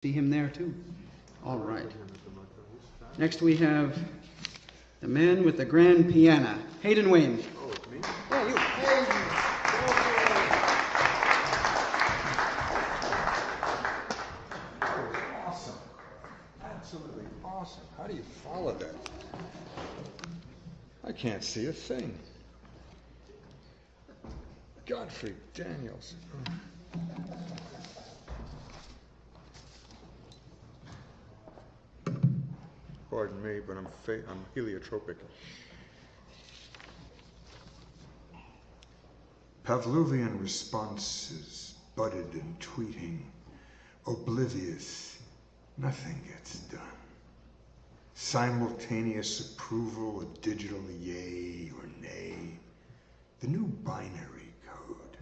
See him there too. All right. Next we have the man with the grand piano, Hayden Wayne. Oh, it's me? Yeah, you. Awesome. Absolutely awesome. How do you follow that? I can't see a thing. Godfrey Daniels. Pardon me, but I'm heliotropic. Pavlovian responses budded and tweeting. Oblivious, nothing gets done. Simultaneous approval, a digital yay or nay. The new binary code.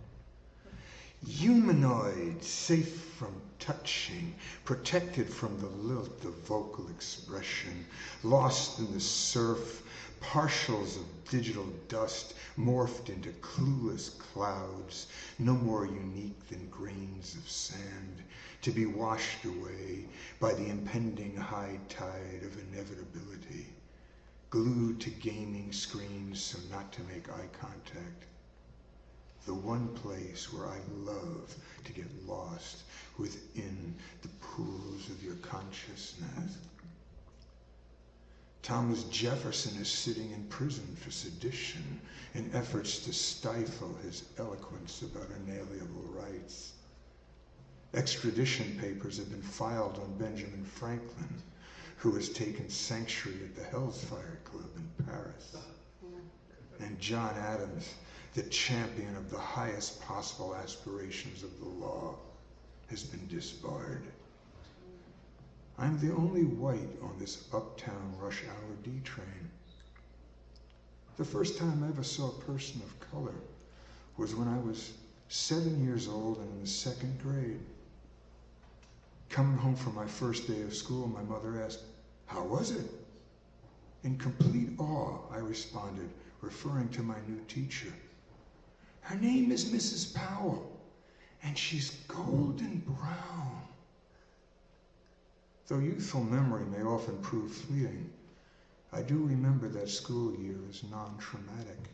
Humanoid, safe from touching, protected from the lilt of vocal expression, lost in the surf, partials of digital dust morphed into clueless clouds, no more unique than grains of sand, to be washed away by the impending high tide of inevitability, glued to gaming screens so not to make eye contact. The one place where I love to get lost within the pools of your consciousness. Thomas Jefferson is sitting in prison for sedition in efforts to stifle his eloquence about inalienable rights. Extradition papers have been filed on Benjamin Franklin, who has taken sanctuary at the Hellfire Club in Paris. And John Adams, the champion of the highest possible aspirations of the law, has been disbarred. I'm the only white on this uptown rush hour D train. The first time I ever saw a person of color was when I was 7 years old and in the second grade. Coming home from my first day of school, my mother asked, "How was it?" In complete awe, I responded, referring to my new teacher. "Her name is Mrs. Powell, and she's golden brown." Though youthful memory may often prove fleeting, I do remember that school year as non-traumatic.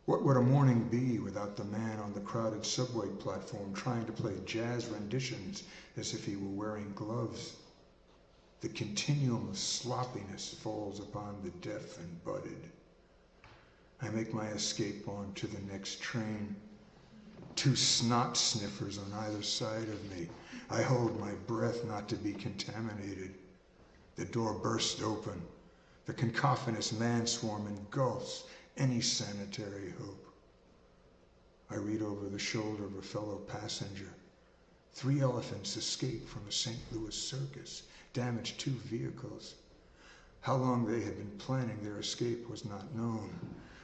What would a morning be without the man on the crowded subway platform trying to play jazz renditions as if he were wearing gloves? The continuum of sloppiness falls upon the deaf and budded. I make my escape on to the next train. Two snot sniffers on either side of me. I hold my breath not to be contaminated. The door bursts open. The cacophonous man-swarm engulfs any sanitary hope. I read over the shoulder of a fellow passenger. 3 elephants escaped from a St. Louis circus, damaged 2 vehicles. How long they had been planning their escape was not known,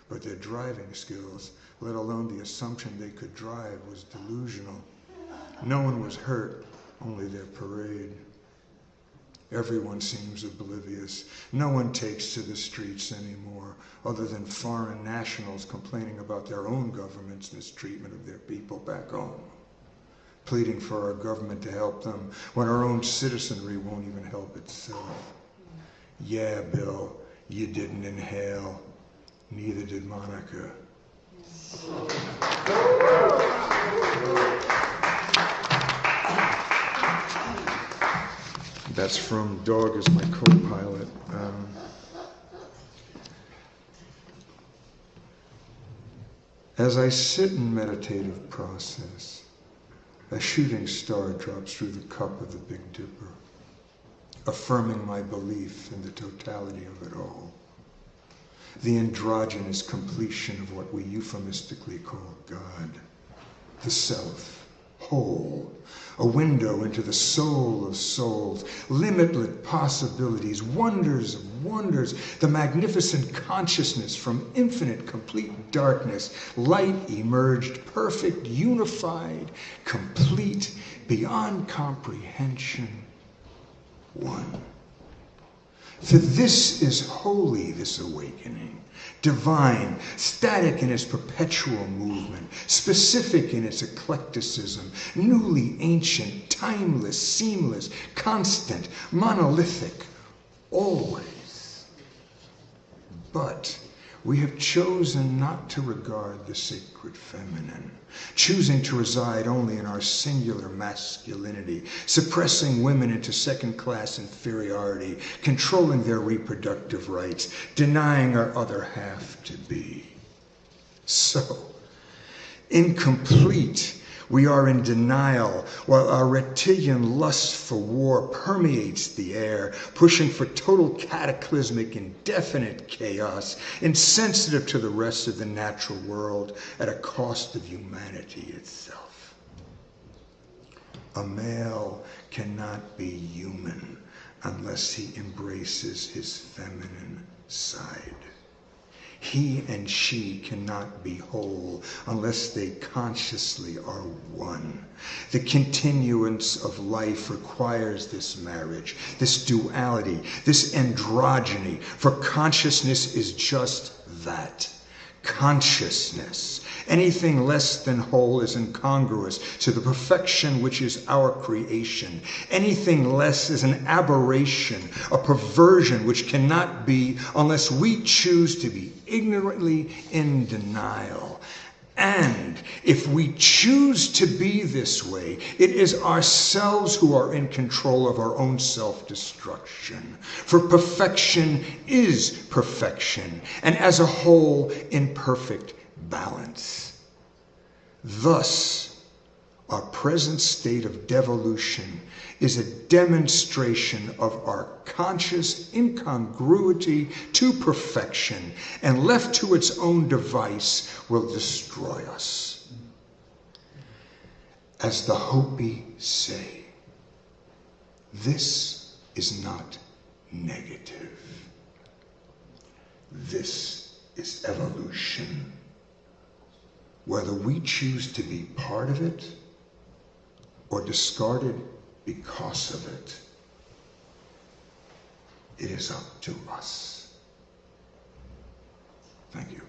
but their driving skills, let alone the assumption they could drive, was delusional. No one was hurt, only their parade. Everyone seems oblivious. No one takes to the streets anymore, other than foreign nationals complaining about their own government's mistreatment of their people back home, pleading for our government to help them when our own citizenry won't even help itself. Yeah, Bill, you didn't inhale. Neither did Monica. That's from Dog Is My Copilot. As I sit in meditative process, a shooting star drops through the cup of the Big Dipper, affirming my belief in the totality of it all. The androgynous completion of what we euphemistically call God, the self, whole, a window into the soul of souls, limitless possibilities, wonders of wonders, the magnificent consciousness from infinite, complete darkness, light emerged, perfect, unified, complete, beyond comprehension, one. For this is holy, this awakening, divine, static in its perpetual movement, specific in its eclecticism, newly ancient, timeless, seamless, constant, monolithic, always. But we have chosen not to regard the sacred feminine, choosing to reside only in our singular masculinity, suppressing women into second-class inferiority, controlling their reproductive rights, denying our other half to be. So, incomplete, we are in denial while our reptilian lust for war permeates the air, pushing for total cataclysmic, indefinite chaos, insensitive to the rest of the natural world at a cost of humanity itself. A male cannot be human unless he embraces his feminine side. He and she cannot be whole unless they consciously are one. The continuance of life requires this marriage, this duality, this androgyny, for consciousness is just that. Consciousness. Anything less than whole is incongruous to the perfection which is our creation. Anything less is an aberration, a perversion which cannot be unless we choose to be ignorantly in denial. And if we choose to be this way, it is ourselves who are in control of our own self-destruction. For perfection is perfection, and as a whole, in perfect balance. Thus, our present state of devolution is a demonstration of our conscious incongruity to perfection, and left to its own device will destroy us. As the Hopi say, this is not negative. This is evolution. Whether we choose to be part of it or discard it because of it, it is up to us. Thank you.